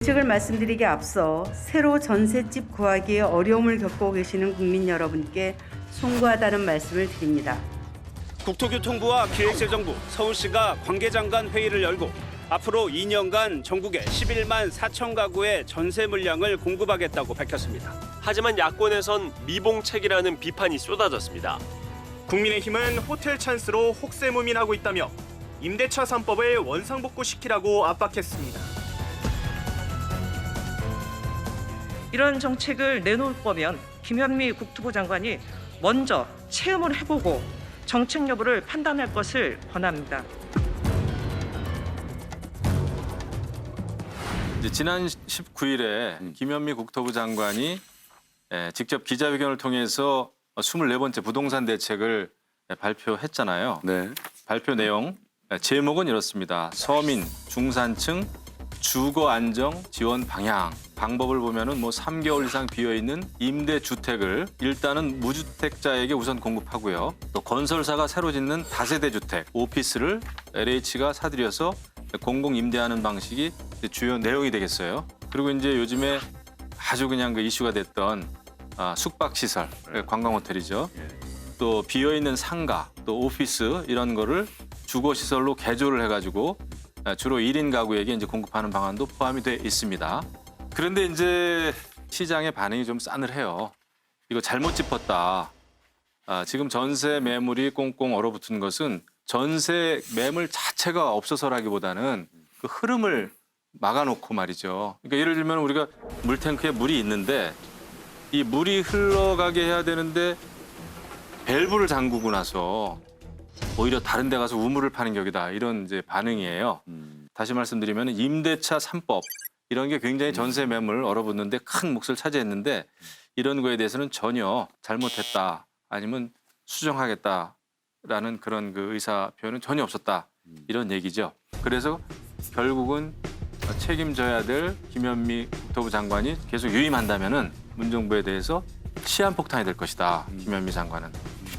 정책을 말씀드리기에 앞서 새로 전셋집 구하기에 어려움을 겪고 계시는 국민 여러분께 송구하다는 말씀을 드립니다. 국토교통부와 기획재정부, 서울시가 관계장관 회의를 열고 앞으로 2년간 전국에 11만 4천 가구의 전세 물량을 공급하겠다고 밝혔습니다. 하지만 야권에선 미봉책이라는 비판이 쏟아졌습니다. 국민의힘은 호텔 찬스로 혹세무민하고 있다며 임대차 3법을 원상복구시키라고 압박했습니다. 이런 정책을 내놓을 거면 김현미 국토부 장관이 먼저 체험을 해보고 정책 여부를 판단할 것을 권합니다. 지난 19일에 김현미 국토부 장관이 직접 기자회견을 통해서 24번째 부동산 대책을 발표했잖아요. 네. 발표 내용 제목은 이렇습니다. 서민, 중산층 주거 안정 지원 방향. 방법을 보면은 3개월 이상 비어 있는 임대 주택을 일단은 무주택자에게 우선 공급하고요. 또 건설사가 새로 짓는 다세대 주택, 오피스를 LH가 사들여서 공공 임대하는 방식이 주요 내용이 되겠어요. 그리고 이제 요즘에 아주 그냥 그 이슈가 됐던 숙박 시설, 관광 호텔이죠. 또 비어 있는 상가, 또 오피스 이런 거를 주거 시설로 개조를 해가지고 주로 1인 가구에게 이제 공급하는 방안도 포함이 돼 있습니다. 그런데 이제 시장의 반응이 좀 싸늘해요. 이거 잘못 짚었다. 지금 전세 매물이 꽁꽁 얼어붙은 것은 전세 매물 자체가 없어서라기보다는 그 흐름을 막아놓고 말이죠. 그러니까 예를 들면 우리가 물탱크에 물이 있는데 이 물이 흘러가게 해야 되는데 밸브를 잠그고 나서 오히려 다른 데 가서 우물을 파는 격이다. 이런 이제 반응이에요. 다시 말씀드리면 임대차 3법 이런 게 굉장히 전세 매물 얼어붙는데 큰 몫을 차지했는데 이런 거에 대해서는 전혀 잘못했다. 아니면 수정하겠다라는 그런 그 의사 표현은 전혀 없었다. 이런 얘기죠. 그래서 결국은 책임져야 될 김현미 국토부 장관이 계속 유임한다면은 문정부에 대해서 시한폭탄이 될 것이다. 김현미 장관은.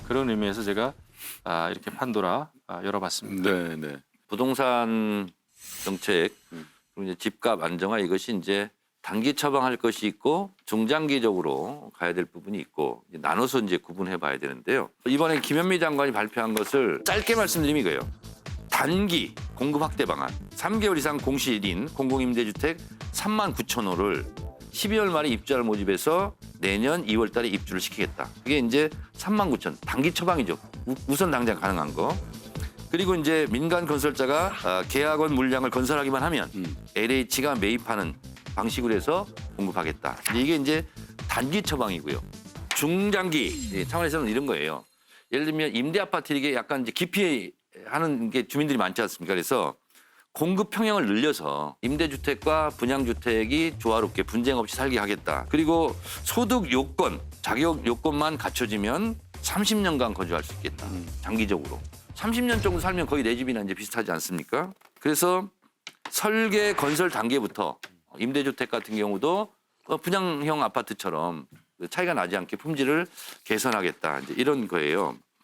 그런 의미에서 제가 이렇게 판도라 열어봤습니다. 네, 네. 부동산 정책, 그리고 이제 집값 안정화 이것이 이제 단기 처방할 것이 있고 중장기적으로 가야 될 부분이 있고 이제 나눠서 이제 구분해 봐야 되는데요. 이번에 김현미 장관이 발표한 것을 짧게 말씀드리면 이거예요. 단기 공급 확대 방안, 3개월 이상 공시일인 공공임대주택 3만 9천 호를 12월 말에 입주자를 모집해서 내년 2월 달에 입주를 시키겠다. 그게 이제 3만 9천, 단기 처방이죠. 우선 당장 가능한 거. 그리고 이제 민간 건설자가 계약원 물량을 건설하기만 하면 LH가 매입하는 방식으로 해서 공급하겠다. 이게 이제 단기 처방이고요. 중장기 차원에서는 이런 거예요. 예를 들면 임대 아파트 이게 약간 이제 기피하는 게 주민들이 많지 않습니까? 그래서 공급 평형을 늘려서 임대주택과 분양주택이 조화롭게 분쟁 없이 살게 하겠다. 그리고 소득 요건, 자격 요건만 갖춰지면 30년간 거주할 수 있겠다. 장기적으로. 30년 정도 살면 거의 내 집이나 이제 비슷하지 않습니까? 그래서 설계 건설 단계부터 임대주택 같은 경우도 분양형 아파트처럼 차이가 나지 않게 품질을 개선하겠다. 이제 이런 거예요.